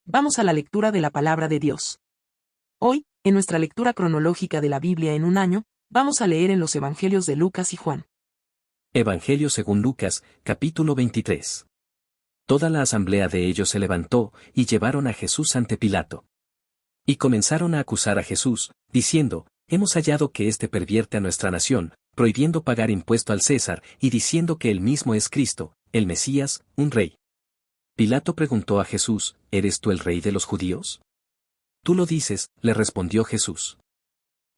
Vamos a la lectura de la palabra de Dios. Hoy, en nuestra lectura cronológica de la Biblia en un año, vamos a leer en los Evangelios de Lucas y Juan. Evangelio según Lucas, capítulo 23. Toda la asamblea de ellos se levantó, y llevaron a Jesús ante Pilato. Y comenzaron a acusar a Jesús, diciendo, hemos hallado que éste pervierte a nuestra nación, prohibiendo pagar impuesto al César, y diciendo que él mismo es Cristo, el Mesías, un rey. Pilato preguntó a Jesús, ¿eres tú el rey de los judíos? Tú lo dices, le respondió Jesús.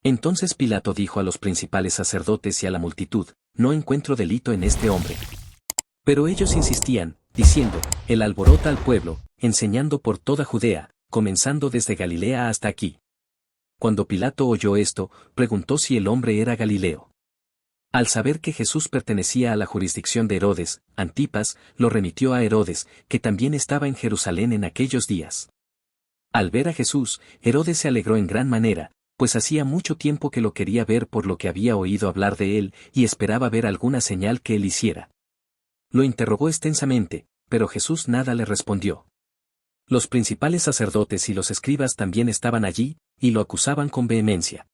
Entonces Pilato dijo a los principales sacerdotes y a la multitud, no encuentro delito en este hombre. Pero ellos insistían, diciendo, él alborota al pueblo, enseñando por toda Judea, comenzando desde Galilea hasta aquí. Cuando Pilato oyó esto, preguntó si el hombre era Galileo. Al saber que Jesús pertenecía a la jurisdicción de Herodes, Antipas lo remitió a Herodes, que también estaba en Jerusalén en aquellos días. Al ver a Jesús, Herodes se alegró en gran manera, pues hacía mucho tiempo que lo quería ver por lo que había oído hablar de él, y esperaba ver alguna señal que él hiciera. Lo interrogó extensamente, pero Jesús nada le respondió. Los principales sacerdotes y los escribas también estaban allí, y lo acusaban con vehemencia.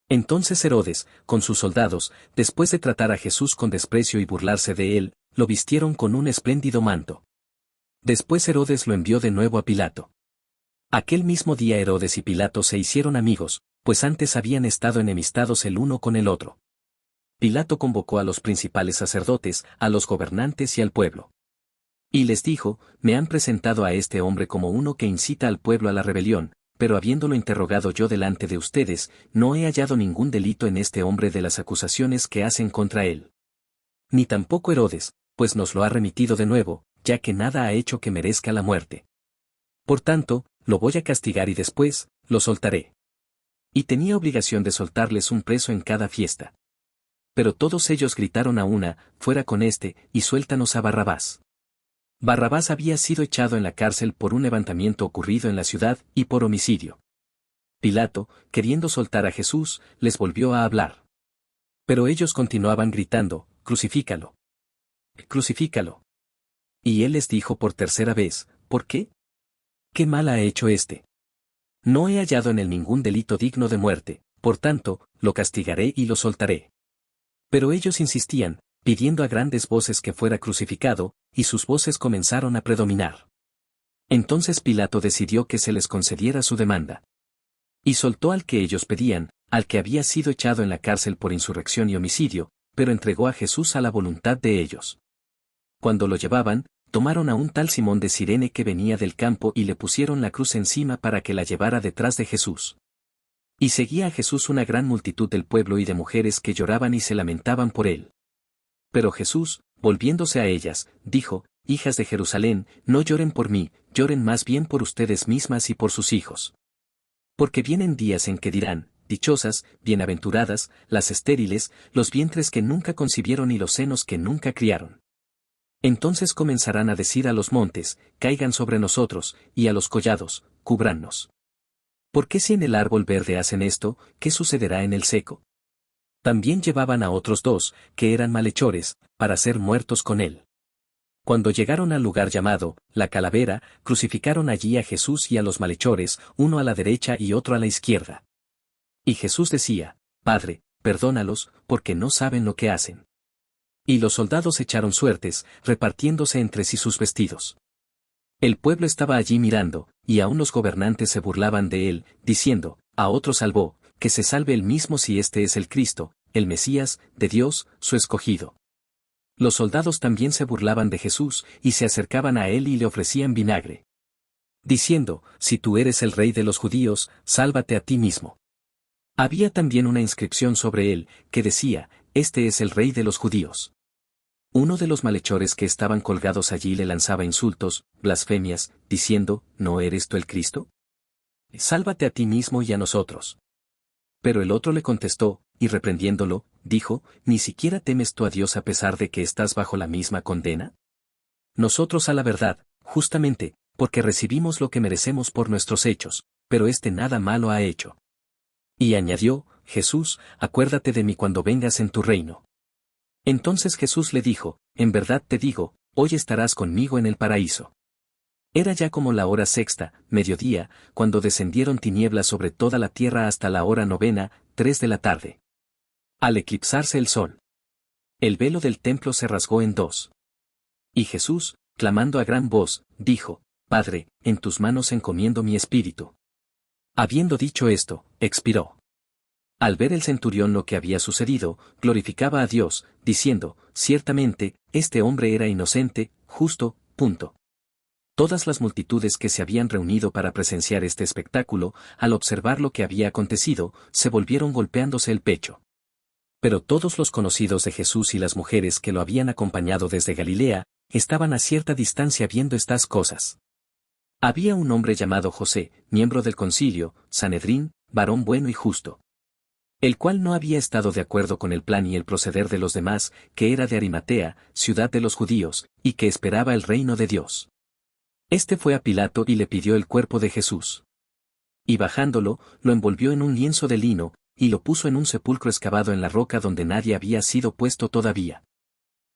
Entonces Herodes, con sus soldados, después de tratar a Jesús con desprecio y burlarse de él, lo vistieron con un espléndido manto. Después Herodes lo envió de nuevo a Pilato. Aquel mismo día Herodes y Pilato se hicieron amigos, pues antes habían estado enemistados el uno con el otro. Pilato convocó a los principales sacerdotes, a los gobernantes y al pueblo. Y les dijo, me han presentado a este hombre como uno que incita al pueblo a la rebelión, pero habiéndolo interrogado yo delante de ustedes, no he hallado ningún delito en este hombre de las acusaciones que hacen contra él. Ni tampoco Herodes, pues nos lo ha remitido de nuevo, ya que nada ha hecho que merezca la muerte. Por tanto, lo voy a castigar y después, lo soltaré. Y tenía obligación de soltarles un preso en cada fiesta. Pero todos ellos gritaron a una, fuera con éste, y suéltanos a Barrabás. Barrabás había sido echado en la cárcel por un levantamiento ocurrido en la ciudad y por homicidio. Pilato, queriendo soltar a Jesús, les volvió a hablar. Pero ellos continuaban gritando, crucifícalo. Crucifícalo. Y él les dijo por tercera vez, ¿por qué? ¿Qué mal ha hecho éste? No he hallado en él ningún delito digno de muerte, por tanto, lo castigaré y lo soltaré. Pero ellos insistían, pidiendo a grandes voces que fuera crucificado, y sus voces comenzaron a predominar. Entonces Pilato decidió que se les concediera su demanda. Y soltó al que ellos pedían, al que había sido echado en la cárcel por insurrección y homicidio, pero entregó a Jesús a la voluntad de ellos. Cuando lo llevaban, tomaron a un tal Simón de Cirene que venía del campo y le pusieron la cruz encima para que la llevara detrás de Jesús. Y seguía a Jesús una gran multitud del pueblo y de mujeres que lloraban y se lamentaban por él. Pero Jesús, volviéndose a ellas, dijo, hijas de Jerusalén, no lloren por mí, lloren más bien por ustedes mismas y por sus hijos. Porque vienen días en que dirán, dichosas, bienaventuradas, las estériles, los vientres que nunca concibieron y los senos que nunca criaron. Entonces comenzarán a decir a los montes, caigan sobre nosotros, y a los collados, cúbrannos. ¿Por qué si en el árbol verde hacen esto, qué sucederá en el seco? También llevaban a otros dos, que eran malhechores, para ser muertos con él. Cuando llegaron al lugar llamado, la Calavera, crucificaron allí a Jesús y a los malhechores, uno a la derecha y otro a la izquierda. Y Jesús decía, Padre, perdónalos, porque no saben lo que hacen. Y los soldados echaron suertes, repartiéndose entre sí sus vestidos. El pueblo estaba allí mirando, y aun los gobernantes se burlaban de él, diciendo, a otro salvó, que se salve él mismo si este es el Cristo, el Mesías, de Dios, su escogido. Los soldados también se burlaban de Jesús, y se acercaban a él y le ofrecían vinagre. Diciendo, si tú eres el rey de los judíos, sálvate a ti mismo. Había también una inscripción sobre él, que decía, este es el rey de los judíos. Uno de los malhechores que estaban colgados allí le lanzaba insultos, blasfemias, diciendo, ¿no eres tú el Cristo? Sálvate a ti mismo y a nosotros. Pero el otro le contestó, y reprendiéndolo, dijo, ¿ni siquiera temes tú a Dios a pesar de que estás bajo la misma condena? Nosotros a la verdad, justamente, porque recibimos lo que merecemos por nuestros hechos, pero éste nada malo ha hecho. Y añadió, Jesús, acuérdate de mí cuando vengas en tu reino. Entonces Jesús le dijo, en verdad te digo, hoy estarás conmigo en el paraíso. Era ya como la hora sexta, mediodía, cuando descendieron tinieblas sobre toda la tierra hasta la hora novena, 3 de la tarde. Al eclipsarse el sol, el velo del templo se rasgó en dos. Y Jesús, clamando a gran voz, dijo, Padre, en tus manos encomiendo mi espíritu. Habiendo dicho esto, expiró. Al ver el centurión lo que había sucedido, glorificaba a Dios, diciendo, ciertamente, este hombre era inocente, justo, punto. Todas las multitudes que se habían reunido para presenciar este espectáculo, al observar lo que había acontecido, se volvieron golpeándose el pecho. Pero todos los conocidos de Jesús y las mujeres que lo habían acompañado desde Galilea, estaban a cierta distancia viendo estas cosas. Había un hombre llamado José, miembro del concilio, Sanedrín, varón bueno y justo, el cual no había estado de acuerdo con el plan y el proceder de los demás, que era de Arimatea, ciudad de los judíos, y que esperaba el reino de Dios. Este fue a Pilato y le pidió el cuerpo de Jesús. Y bajándolo, lo envolvió en un lienzo de lino, y lo puso en un sepulcro excavado en la roca donde nadie había sido puesto todavía.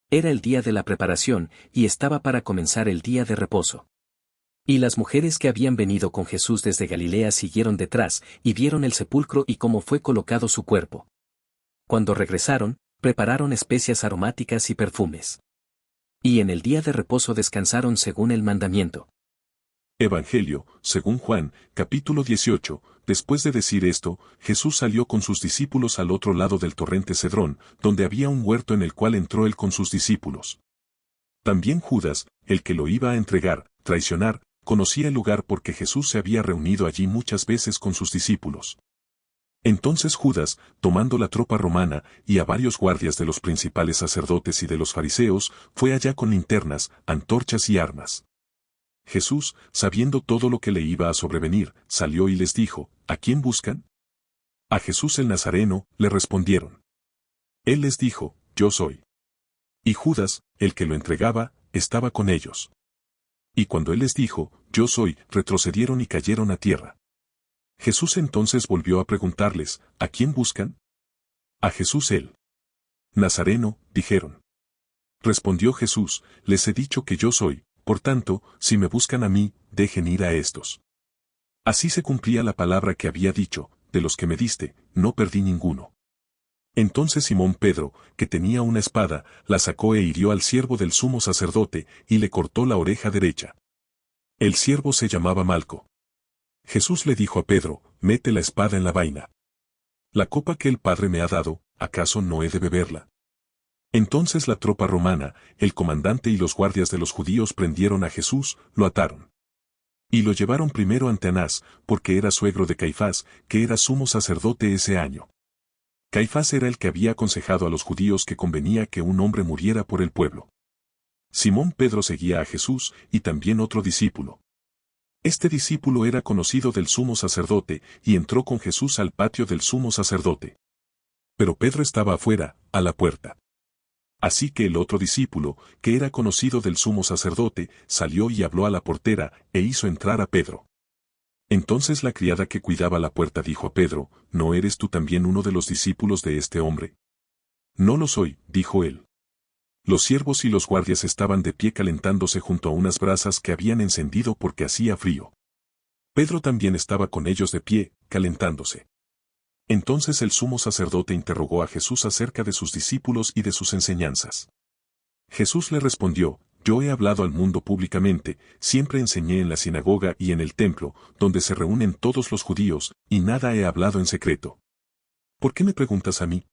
Era el día de la preparación, y estaba para comenzar el día de reposo. Y las mujeres que habían venido con Jesús desde Galilea siguieron detrás, y vieron el sepulcro y cómo fue colocado su cuerpo. Cuando regresaron, prepararon especias aromáticas y perfumes. Y en el día de reposo descansaron según el mandamiento. Evangelio, según Juan, capítulo 18. Después de decir esto, Jesús salió con sus discípulos al otro lado del torrente Cedrón, donde había un huerto en el cual entró él con sus discípulos. También Judas, el que lo iba a entregar, traicionar, conocía el lugar porque Jesús se había reunido allí muchas veces con sus discípulos. Entonces Judas, tomando la tropa romana y a varios guardias de los principales sacerdotes y de los fariseos, fue allá con linternas, antorchas y armas. Jesús, sabiendo todo lo que le iba a sobrevenir, salió y les dijo, ¿a quién buscan? A Jesús el Nazareno, le respondieron. Él les dijo, yo soy. Y Judas, el que lo entregaba, estaba con ellos. Y cuando él les dijo, yo soy, retrocedieron y cayeron a tierra. Jesús entonces volvió a preguntarles, ¿a quién buscan? A Jesús el Nazareno, dijeron. Respondió Jesús, les he dicho que yo soy, por tanto, si me buscan a mí, dejen ir a estos. Así se cumplía la palabra que había dicho, de los que me diste, no perdí ninguno. Entonces Simón Pedro, que tenía una espada, la sacó e hirió al siervo del sumo sacerdote, y le cortó la oreja derecha. El siervo se llamaba Malco. Jesús le dijo a Pedro, mete la espada en la vaina. La copa que el Padre me ha dado, ¿acaso no he de beberla? Entonces la tropa romana, el comandante y los guardias de los judíos prendieron a Jesús, lo ataron. Y lo llevaron primero ante Anás, porque era suegro de Caifás, que era sumo sacerdote ese año. Caifás era el que había aconsejado a los judíos que convenía que un hombre muriera por el pueblo. Simón Pedro seguía a Jesús, y también otro discípulo. Este discípulo era conocido del sumo sacerdote, y entró con Jesús al patio del sumo sacerdote. Pero Pedro estaba afuera, a la puerta. Así que el otro discípulo, que era conocido del sumo sacerdote, salió y habló a la portera, e hizo entrar a Pedro. Entonces la criada que cuidaba la puerta dijo a Pedro, ¿no eres tú también uno de los discípulos de este hombre? No lo soy, dijo él. Los siervos y los guardias estaban de pie calentándose junto a unas brasas que habían encendido porque hacía frío. Pedro también estaba con ellos de pie, calentándose. Entonces el sumo sacerdote interrogó a Jesús acerca de sus discípulos y de sus enseñanzas. Jesús le respondió, yo he hablado al mundo públicamente, siempre enseñé en la sinagoga y en el templo, donde se reúnen todos los judíos, y nada he hablado en secreto. ¿Por qué me preguntas a mí?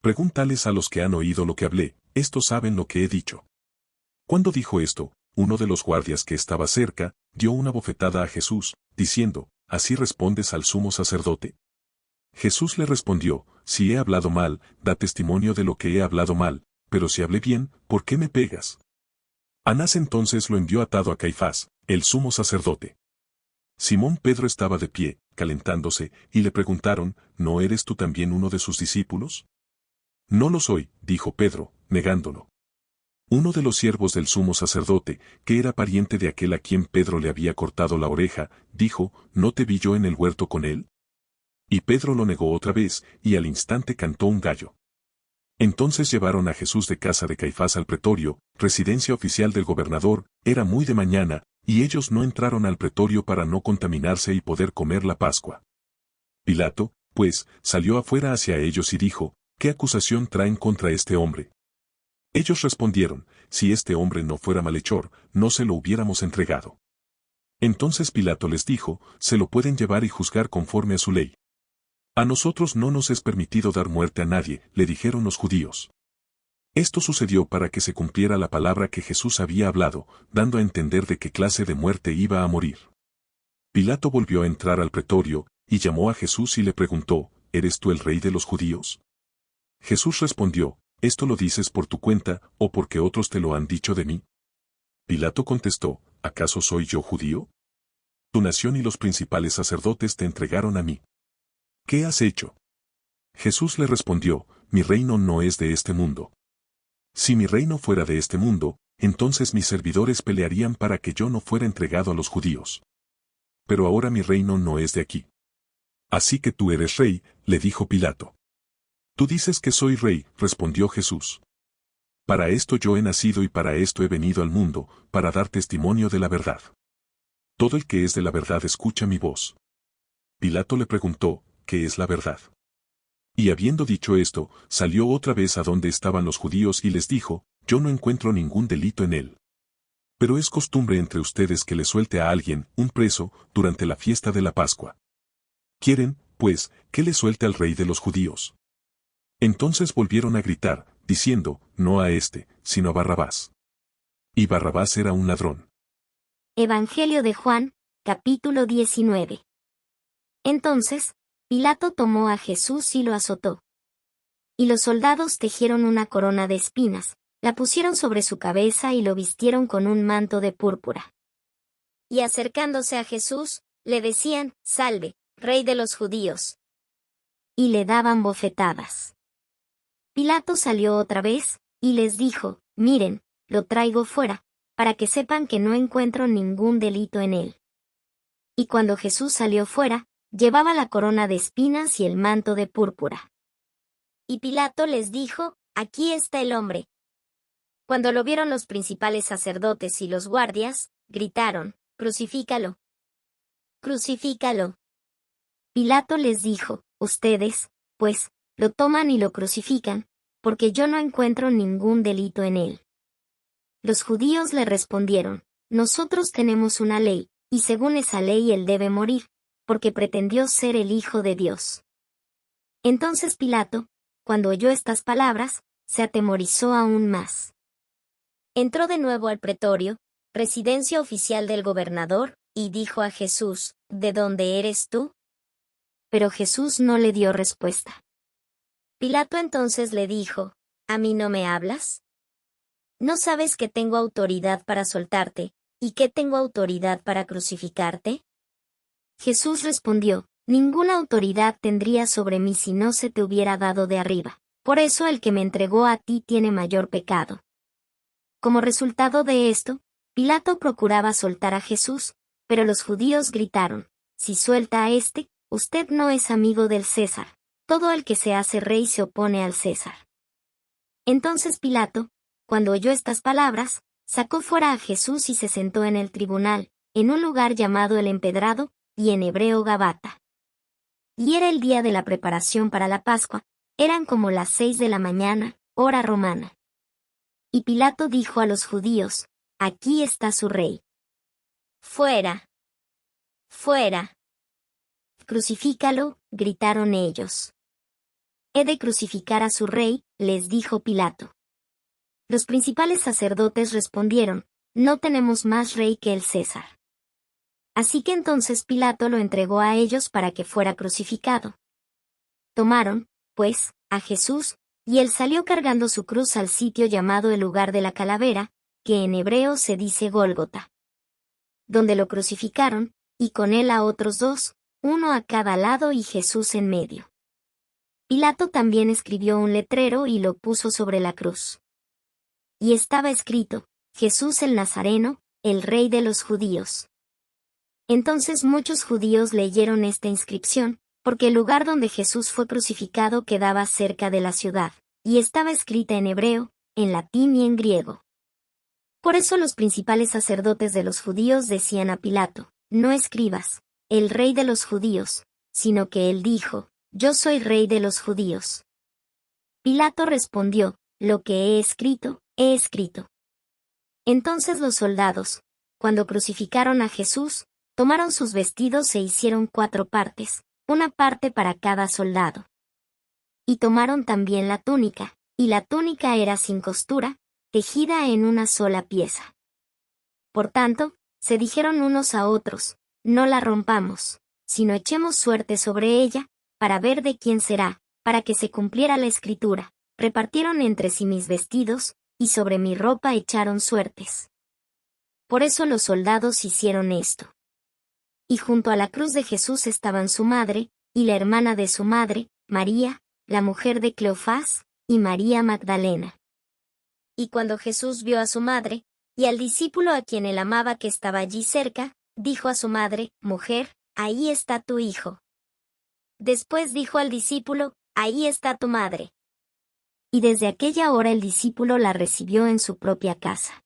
Pregúntales a los que han oído lo que hablé, estos saben lo que he dicho. Cuando dijo esto, uno de los guardias que estaba cerca, dio una bofetada a Jesús, diciendo, ¿así respondes al sumo sacerdote? Jesús le respondió, si he hablado mal, da testimonio de lo que he hablado mal, pero si hablé bien, ¿por qué me pegas? Anás entonces lo envió atado a Caifás, el sumo sacerdote. Simón Pedro estaba de pie, calentándose, y le preguntaron, ¿no eres tú también uno de sus discípulos? No lo soy, dijo Pedro, negándolo. Uno de los siervos del sumo sacerdote, que era pariente de aquel a quien Pedro le había cortado la oreja, dijo, ¿no te vi yo en el huerto con él? Y Pedro lo negó otra vez, y al instante cantó un gallo. Entonces llevaron a Jesús de casa de Caifás al pretorio, residencia oficial del gobernador, era muy de mañana, Y ellos no entraron al pretorio para no contaminarse y poder comer la Pascua. Pilato, pues, salió afuera hacia ellos y dijo, ¿qué acusación traen contra este hombre? Ellos respondieron, si este hombre no fuera malhechor, no se lo hubiéramos entregado. Entonces Pilato les dijo, se lo pueden llevar y juzgar conforme a su ley. A nosotros no nos es permitido dar muerte a nadie, le dijeron los judíos. Esto sucedió para que se cumpliera la palabra que Jesús había hablado, dando a entender de qué clase de muerte iba a morir. Pilato volvió a entrar al pretorio, y llamó a Jesús y le preguntó, ¿eres tú el rey de los judíos? Jesús respondió, ¿esto lo dices por tu cuenta, o porque otros te lo han dicho de mí? Pilato contestó, ¿acaso soy yo judío? Tu nación y los principales sacerdotes te entregaron a mí. ¿Qué has hecho? Jesús le respondió, mi reino no es de este mundo. Si mi reino fuera de este mundo, entonces mis servidores pelearían para que yo no fuera entregado a los judíos. Pero ahora mi reino no es de aquí. Así que tú eres rey, le dijo Pilato. Tú dices que soy rey, respondió Jesús. Para esto yo he nacido y para esto he venido al mundo, para dar testimonio de la verdad. Todo el que es de la verdad escucha mi voz. Pilato le preguntó, ¿qué es la verdad? Y habiendo dicho esto, salió otra vez a donde estaban los judíos y les dijo, yo no encuentro ningún delito en él. Pero es costumbre entre ustedes que le suelte a alguien, un preso, durante la fiesta de la Pascua. ¿Quieren, pues, que le suelte al rey de los judíos? Entonces volvieron a gritar, diciendo, no a este, sino a Barrabás. Y Barrabás era un ladrón. Evangelio de Juan, capítulo 19. Entonces, Pilato tomó a Jesús y lo azotó. Y los soldados tejieron una corona de espinas, la pusieron sobre su cabeza y lo vistieron con un manto de púrpura. Y acercándose a Jesús, le decían, Salve, Rey de los judíos. Y le daban bofetadas. Pilato salió otra vez, y les dijo, Miren, lo traigo fuera, para que sepan que no encuentro ningún delito en él. Y cuando Jesús salió fuera, llevaba la corona de espinas y el manto de púrpura. Y Pilato les dijo, Aquí está el hombre. Cuando lo vieron los principales sacerdotes y los guardias, gritaron, Crucifícalo. Crucifícalo. Pilato les dijo, Ustedes, pues, lo toman y lo crucifican, porque yo no encuentro ningún delito en él. Los judíos le respondieron, Nosotros tenemos una ley, y según esa ley él debe morir, porque pretendió ser el Hijo de Dios. Entonces Pilato, cuando oyó estas palabras, se atemorizó aún más. Entró de nuevo al pretorio, residencia oficial del gobernador, y dijo a Jesús, ¿De dónde eres tú? Pero Jesús no le dio respuesta. Pilato entonces le dijo, ¿A mí no me hablas? ¿No sabes que tengo autoridad para soltarte, y que tengo autoridad para crucificarte? Jesús respondió, Ninguna autoridad tendría sobre mí si no se te hubiera dado de arriba. Por eso el que me entregó a ti tiene mayor pecado. Como resultado de esto, Pilato procuraba soltar a Jesús, pero los judíos gritaron, Si suelta a este, usted no es amigo del César. Todo el que se hace rey se opone al César. Entonces Pilato, cuando oyó estas palabras, sacó fuera a Jesús y se sentó en el tribunal, en un lugar llamado el Empedrado, y en hebreo Gabata. Y era el día de la preparación para la Pascua, eran como las 6 de la mañana, hora romana. Y Pilato dijo a los judíos, Aquí está su rey. Fuera. Fuera. Crucifícalo, gritaron ellos. He de crucificar a su rey, les dijo Pilato. Los principales sacerdotes respondieron, No tenemos más rey que el César. Así que entonces Pilato lo entregó a ellos para que fuera crucificado. Tomaron, pues, a Jesús, y él salió cargando su cruz al sitio llamado el lugar de la calavera, que en hebreo se dice Gólgota. Donde lo crucificaron, y con él a otros dos, uno a cada lado y Jesús en medio. Pilato también escribió un letrero y lo puso sobre la cruz. Y estaba escrito, Jesús el Nazareno, el Rey de los judíos. Entonces muchos judíos leyeron esta inscripción, porque el lugar donde Jesús fue crucificado quedaba cerca de la ciudad, y estaba escrita en hebreo, en latín y en griego. Por eso los principales sacerdotes de los judíos decían a Pilato: no escribas, el rey de los judíos, sino que él dijo: yo soy rey de los judíos. Pilato respondió: lo que he escrito, he escrito. Entonces los soldados, cuando crucificaron a Jesús, tomaron sus vestidos e hicieron 4 partes, una parte para cada soldado. Y tomaron también la túnica, y la túnica era sin costura, tejida en una sola pieza. Por tanto, se dijeron unos a otros: no la rompamos, sino echemos suerte sobre ella, para ver de quién será, para que se cumpliera la escritura: repartieron entre sí mis vestidos, y sobre mi ropa echaron suertes. Por eso los soldados hicieron esto. Y junto a la cruz de Jesús estaban su madre, y la hermana de su madre, María, la mujer de Cleofás, y María Magdalena. Y cuando Jesús vio a su madre, y al discípulo a quien él amaba que estaba allí cerca, dijo a su madre: mujer, ahí está tu hijo. Después dijo al discípulo: ahí está tu madre. Y desde aquella hora el discípulo la recibió en su propia casa.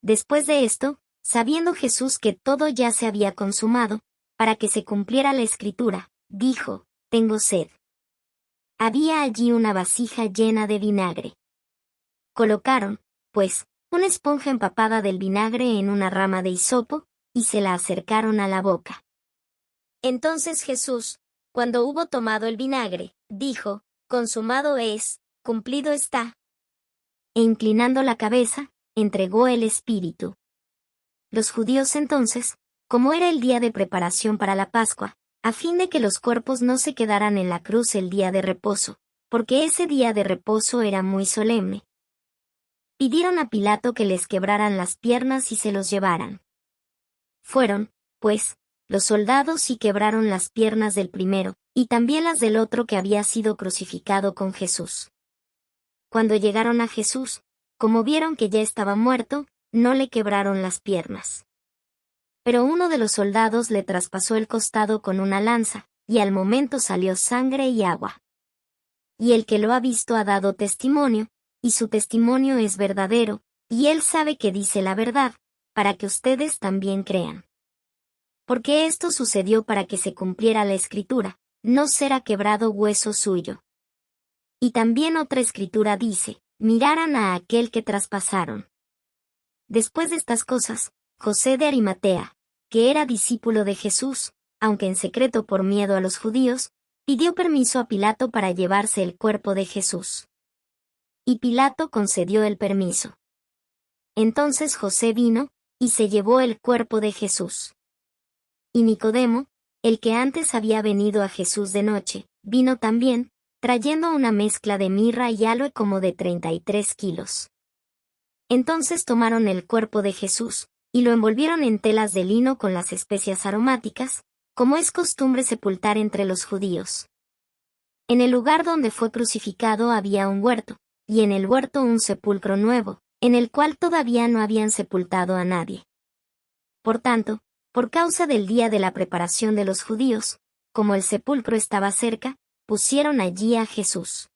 Después de esto, sabiendo Jesús que todo ya se había consumado, para que se cumpliera la escritura, dijo: tengo sed. Había allí una vasija llena de vinagre. Colocaron, pues, una esponja empapada del vinagre en una rama de hisopo, y se la acercaron a la boca. Entonces Jesús, cuando hubo tomado el vinagre, dijo: consumado es, cumplido está. E inclinando la cabeza, entregó el espíritu. Los judíos entonces, como era el día de preparación para la Pascua, a fin de que los cuerpos no se quedaran en la cruz el día de reposo, porque ese día de reposo era muy solemne, pidieron a Pilato que les quebraran las piernas y se los llevaran. Fueron, pues, los soldados y quebraron las piernas del primero, y también las del otro que había sido crucificado con Jesús. Cuando llegaron a Jesús, como vieron que ya estaba muerto, no le quebraron las piernas. Pero uno de los soldados le traspasó el costado con una lanza, y al momento salió sangre y agua. Y el que lo ha visto ha dado testimonio, y su testimonio es verdadero, y él sabe que dice la verdad, para que ustedes también crean. Porque esto sucedió para que se cumpliera la escritura: no será quebrado hueso suyo. Y también otra escritura dice: miraran a aquel que traspasaron. Después de estas cosas, José de Arimatea, que era discípulo de Jesús, aunque en secreto por miedo a los judíos, pidió permiso a Pilato para llevarse el cuerpo de Jesús. Y Pilato concedió el permiso. Entonces José vino, y se llevó el cuerpo de Jesús. Y Nicodemo, el que antes había venido a Jesús de noche, vino también, trayendo una mezcla de mirra y aloe como de 33 kilos. Entonces tomaron el cuerpo de Jesús, y lo envolvieron en telas de lino con las especias aromáticas, como es costumbre sepultar entre los judíos. En el lugar donde fue crucificado había un huerto, y en el huerto un sepulcro nuevo, en el cual todavía no habían sepultado a nadie. Por tanto, por causa del día de la preparación de los judíos, como el sepulcro estaba cerca, pusieron allí a Jesús.